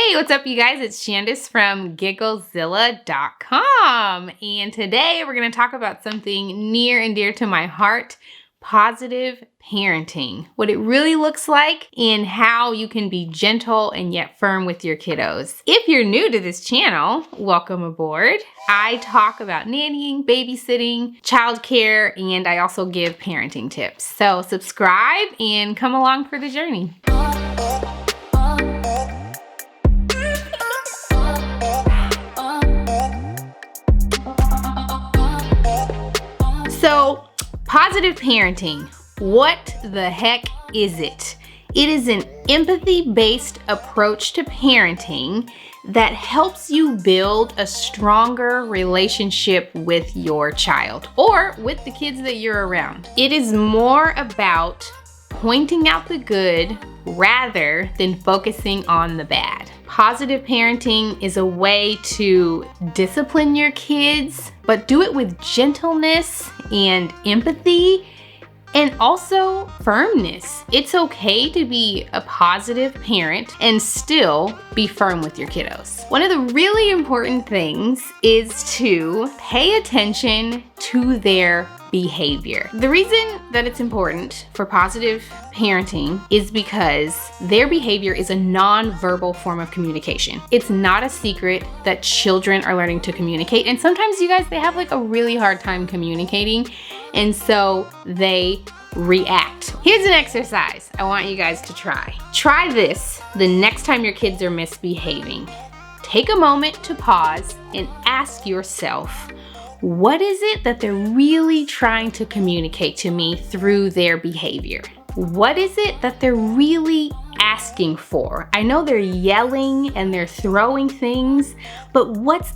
Hey, what's up, you guys? It's Shandice from Gigglezilla.com. And today we're going to talk about something near and dear to my heart, positive parenting. What it really looks like and how you can be gentle and yet firm with your kiddos. If you're new to this channel, welcome aboard. I talk about nannying, babysitting, childcare, and I also give parenting tips. So subscribe and come along for the journey. So, positive parenting, what the heck is it? It is an empathy-based approach to parenting that helps you build a stronger relationship with your child or with the kids that you're around. It is more about pointing out the good rather than focusing on the bad. Positive parenting is a way to discipline your kids, but do it with gentleness and empathy and also firmness. It's okay to be a positive parent and still be firm with your kiddos. One of the really important things is to pay attention to their behavior. The reason that it's important for positive parenting is because their behavior is a non-verbal form of communication. It's not a secret that children are learning to communicate, and sometimes you guys, they have like a really hard time communicating, and so they react. Here's an exercise I want you guys to try. Try this the next time your kids are misbehaving. Take a moment to pause and ask yourself, what is it that they're really trying to communicate to me through their behavior? What is it that they're really asking for? I know they're yelling and they're throwing things, but what's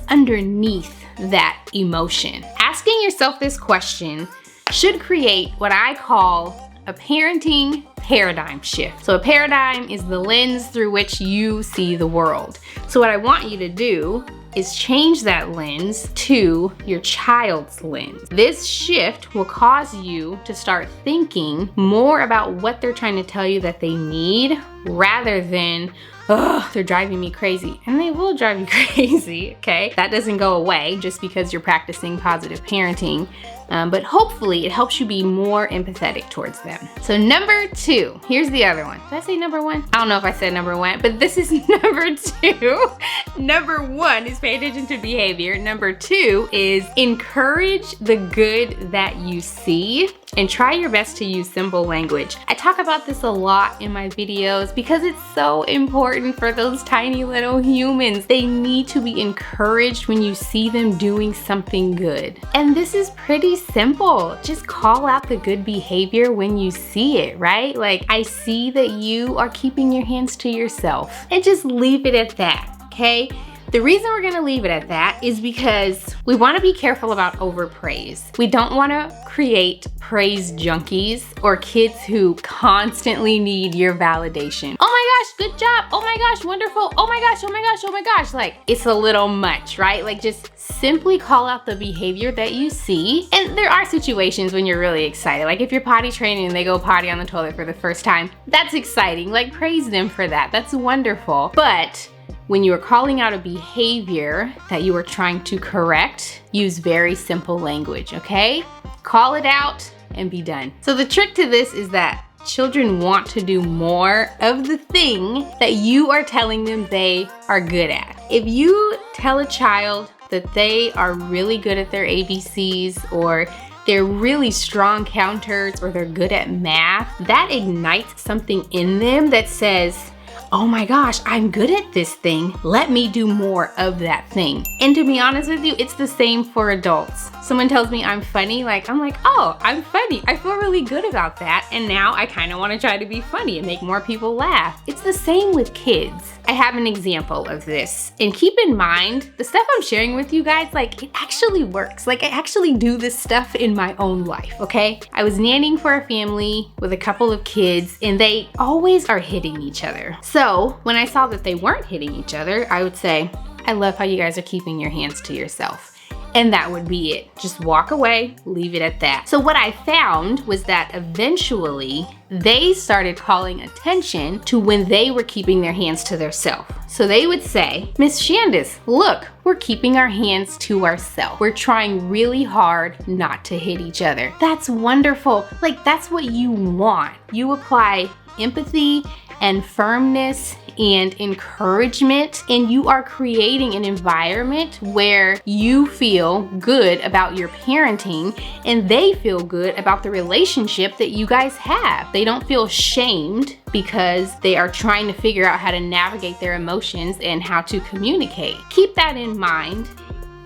underneath that emotion? Asking yourself this question should create what I call a parenting paradigm shift. So a paradigm is the lens through which you see the world. So what I want you to do is change that lens to your child's lens. This shift will cause you to start thinking more about what they're trying to tell you that they need rather than, oh, they're driving me crazy. And they will drive you crazy, okay? That doesn't go away just because you're practicing positive parenting. But hopefully it helps you be more empathetic towards them. So number 2, here's the other one. Did I say number 1? I don't know if I said number 1, but this is number 2. Number 1 is pay attention to behavior. Number 2 is encourage the good that you see and try your best to use simple language. I talk about this a lot in my videos because it's so important for those tiny little humans. They need to be encouraged when you see them doing something good. And this is pretty simple. Just call out the good behavior when you see it, right? Like, I see that you are keeping your hands to yourself, and just leave it at that, okay? The reason we're gonna leave it at that is because we wanna be careful about overpraise. We don't wanna create praise junkies or kids who constantly need your validation. Oh my gosh, good job. Oh my gosh, wonderful. Oh my gosh, oh my gosh, oh my gosh. Like, it's a little much, right? Like, just simply call out the behavior that you see. And there are situations when you're really excited. Like if you're potty training and they go potty on the toilet for the first time, that's exciting. Like, praise them for that. That's wonderful. But when you are calling out a behavior that you are trying to correct, use very simple language, okay? Call it out and be done. So the trick to this is that children want to do more of the thing that you are telling them they are good at. If you tell a child that they are really good at their ABCs, or they're really strong counters, or they're good at math, that ignites something in them that says, oh my gosh, I'm good at this thing. Let me do more of that thing. And to be honest with you, it's the same for adults. Someone tells me I'm funny, I'm like, oh, I'm funny. I feel really good about that. And now I kind of want to try to be funny and make more people laugh. It's the same with kids. I have an example of this. And keep in mind, the stuff I'm sharing with you guys, it actually works. I actually do this stuff in my own life, okay? I was nannying for a family with a couple of kids, and they always are hitting each other. So when I saw that they weren't hitting each other, I would say, I love how you guys are keeping your hands to yourself. and that would be it. Just walk away, leave it at that. So what I found was that eventually they started calling attention to when they were keeping their hands to themselves. So they would say, Miss Shandis, look, we're keeping our hands to ourselves. We're trying really hard not to hit each other. That's wonderful. Like, that's what you want. You apply empathy and firmness and encouragement, and you are creating an environment where you feel good about your parenting and they feel good about the relationship that you guys have. They don't feel shamed because they are trying to figure out how to navigate their emotions and how to communicate. Keep that in mind.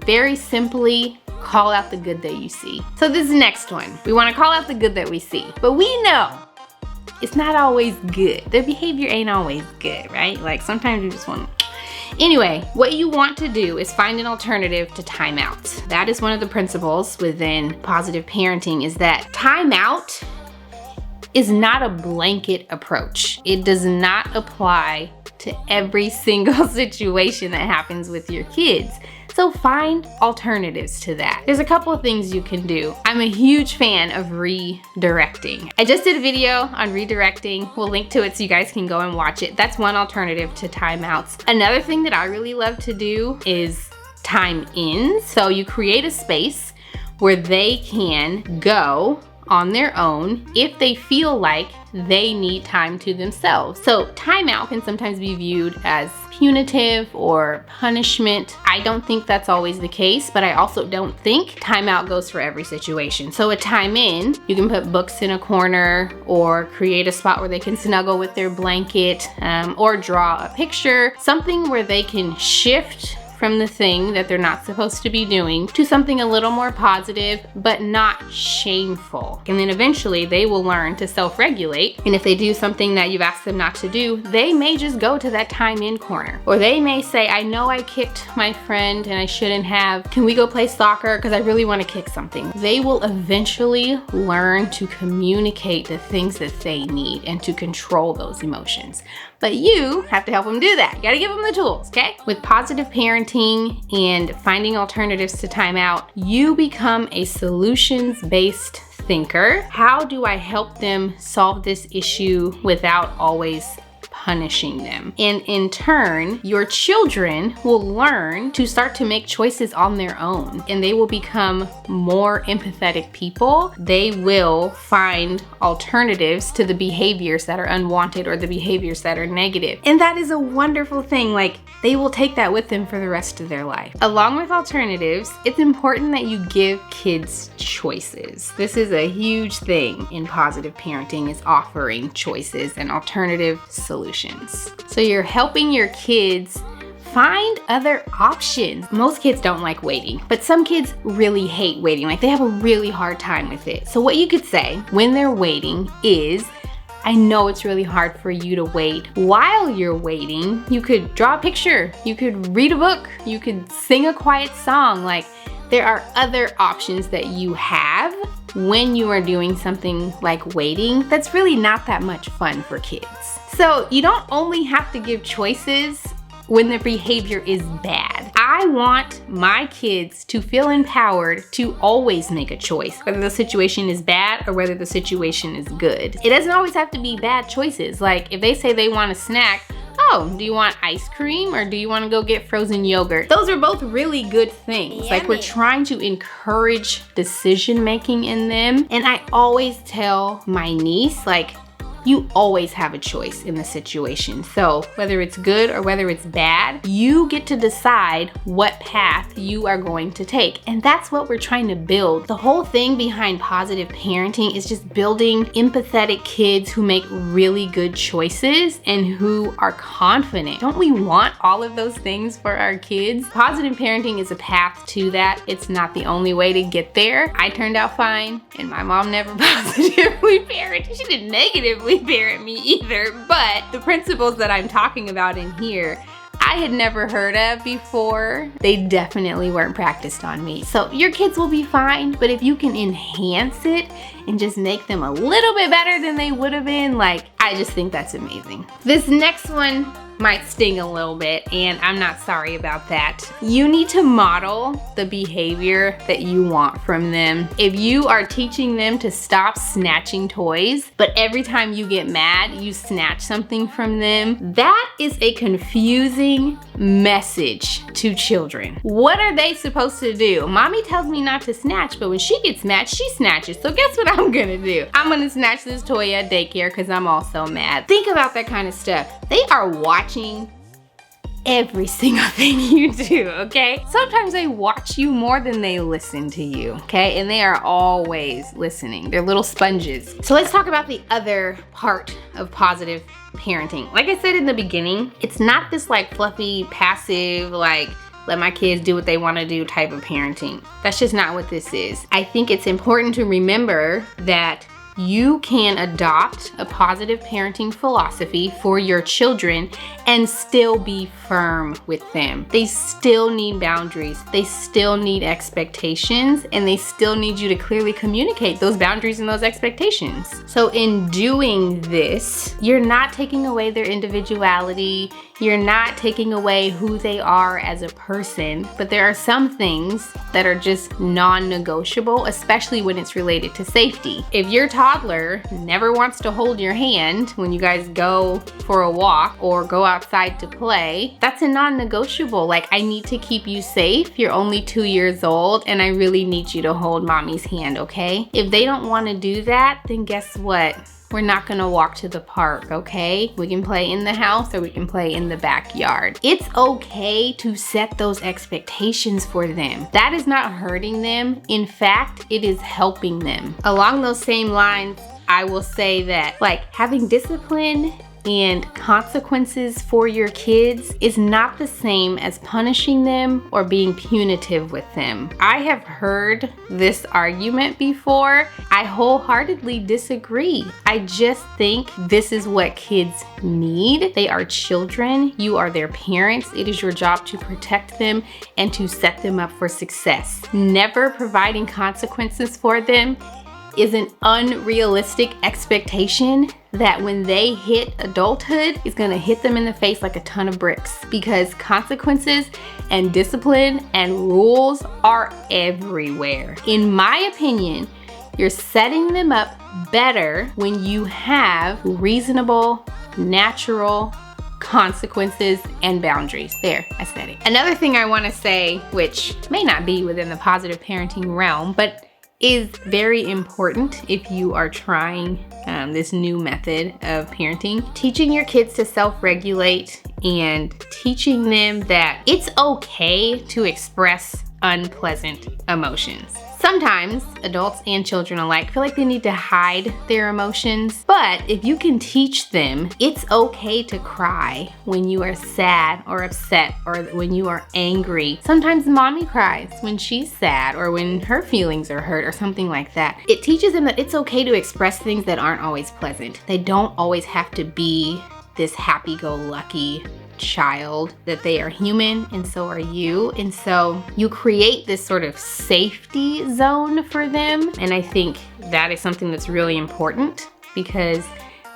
Very simply, call out the good that you see. So this next one, we want to call out the good that we see, but we know it's not always good. The behavior ain't always good, right? Like sometimes you just want to. Anyway, what you want to do is find an alternative to timeout. That is one of the principles within positive parenting, is that timeout is not a blanket approach. It does not apply to every single situation that happens with your kids. So find alternatives to that. There's a couple of things you can do. I'm a huge fan of redirecting. I just did a video on redirecting. We'll link to it so you guys can go and watch it. That's one alternative to timeouts. Another thing that I really love to do is time ins. So you create a space where they can go on their own if they feel like they need time to themselves. So timeout can sometimes be viewed as punitive or punishment. I don't think that's always the case, but I also don't think timeout goes for every situation. So a time in, you can put books in a corner or create a spot where they can snuggle with their blanket, or draw a picture, something where they can shift from the thing that they're not supposed to be doing to something a little more positive, but not shameful. And then eventually they will learn to self-regulate. And if they do something that you've asked them not to do, they may just go to that time in corner. Or they may say, I know I kicked my friend and I shouldn't have. Can we go play soccer? Because I really want to kick something. They will eventually learn to communicate the things that they need and to control those emotions. But you have to help them do that. You gotta give them the tools, okay? With positive parenting and finding alternatives to timeout, you become a solutions-based thinker. How do I help them solve this issue without always punishing them? And in turn, your children will learn to start to make choices on their own, and they will become more empathetic people. They will find alternatives to the behaviors that are unwanted or the behaviors that are negative. And that is a wonderful thing. Like, they will take that with them for the rest of their life. Along with alternatives, it's important that you give kids choices. This is a huge thing in positive parenting, is offering choices and alternative solutions. So you're helping your kids find other options. Most kids don't like waiting, but some kids really hate waiting. Like, they have a really hard time with it. So what you could say when they're waiting is, I know it's really hard for you to wait. While you're waiting, you could draw a picture, you could read a book, you could sing a quiet song. Like, there are other options that you have when you are doing something like waiting that's really not that much fun for kids. So you don't only have to give choices when the behavior is bad. I want my kids to feel empowered to always make a choice, whether the situation is bad or whether the situation is good. It doesn't always have to be bad choices. Like, if they say they want a snack, oh, do you want ice cream or do you want to go get frozen yogurt? Those are both really good things. Yummy. Like, we're trying to encourage decision making in them. And I always tell my niece, like, you always have a choice in the situation. So whether it's good or whether it's bad, you get to decide what path you are going to take. And that's what we're trying to build. The whole thing behind positive parenting is just building empathetic kids who make really good choices and who are confident. Don't we want all of those things for our kids? Positive parenting is a path to that. It's not the only way to get there. I turned out fine, and my mom never positively parented. She didn't negatively parent me either, but the principles that I'm talking about in here, I had never heard of before. They definitely weren't practiced on me. So your kids will be fine, but if you can enhance it and just make them a little bit better than they would have been, like, I just think that's amazing. This next one might sting a little bit, and I'm not sorry about that. You need to model the behavior that you want from them. If you are teaching them to stop snatching toys, but every time you get mad, you snatch something from them, that is a confusing message to children. What are they supposed to do? Mommy tells me not to snatch, but when she gets mad, she snatches. So guess what I'm gonna do? I'm gonna snatch this toy at daycare because I'm also mad. Think about that kind of stuff. They are watching every single thing you do, okay? Sometimes they watch you more than they listen to you, okay? And they are always listening. They're little sponges. So let's talk about the other part of positive parenting. Like I said in the beginning, it's not this like fluffy, passive, like let my kids do what they want to do type of parenting. That's just not what this is. I think it's important to remember that you can adopt a positive parenting philosophy for your children and still be firm with them. They still need boundaries. They still need expectations, and they still need you to clearly communicate those boundaries and those expectations. So in doing this, you're not taking away their individuality. You're not taking away who they are as a person, but there are some things that are just non-negotiable, especially when it's related to safety. If your toddler never wants to hold your hand when you guys go for a walk or go outside to play, that's a non-negotiable. Like, I need to keep you safe. You're only 2 years old and I really need you to hold mommy's hand, okay? If they don't want to do that, then guess what? We're not gonna walk to the park, okay? We can play in the house or we can play in the backyard. It's okay to set those expectations for them. That is not hurting them. In fact, it is helping them. Along those same lines, I will say that like having discipline and consequences for your kids is not the same as punishing them or being punitive with them. I have heard this argument before. I wholeheartedly disagree. I just think this is what kids need. They are children. You are their parents. It is your job to protect them and to set them up for success. Never providing consequences for them is an unrealistic expectation that when they hit adulthood, it's gonna hit them in the face like a ton of bricks, because consequences and discipline and rules are everywhere. In my opinion, you're setting them up better when you have reasonable, natural consequences and boundaries. There, I said it. Another thing I wanna say, which may not be within the positive parenting realm, but is very important if you are trying this new method of parenting. Teaching your kids to self-regulate and teaching them that it's okay to express unpleasant emotions. Sometimes adults and children alike feel like they need to hide their emotions, but if you can teach them it's okay to cry when you are sad or upset or when you are angry. Sometimes mommy cries when she's sad or when her feelings are hurt or something like that. It teaches them that it's okay to express things that aren't always pleasant. They don't always have to be this happy-go-lucky child, that they are human and so are you. And so you create this sort of safety zone for them. And I think that is something that's really important because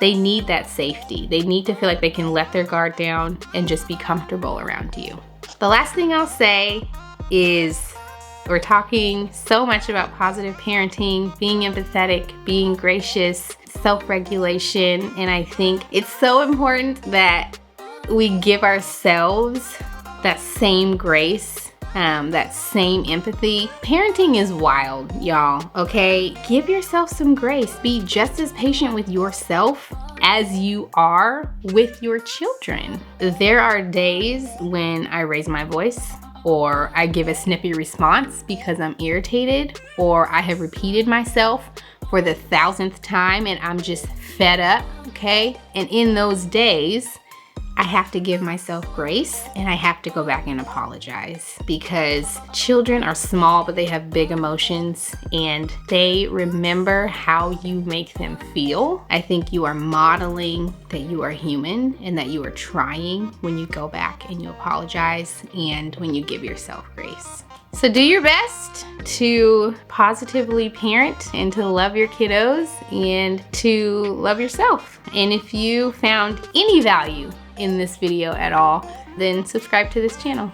they need that safety. They need to feel like they can let their guard down and just be comfortable around you. The last thing I'll say is we're talking so much about positive parenting, being empathetic, being gracious, self-regulation, and I think it's so important that we give ourselves that same grace, that same empathy. Parenting is wild, y'all, okay? Give yourself some grace. Be just as patient with yourself as you are with your children. There are days when I raise my voice or I give a snippy response because I'm irritated, or I have repeated myself for the 1,000th time and I'm just fed up, okay? And in those days, I have to give myself grace and I have to go back and apologize, because children are small, but they have big emotions and they remember how you make them feel. I think you are modeling that you are human and that you are trying when you go back and you apologize and when you give yourself grace. So do your best to positively parent and to love your kiddos and to love yourself. And if you found any value in this video at all, then subscribe to this channel.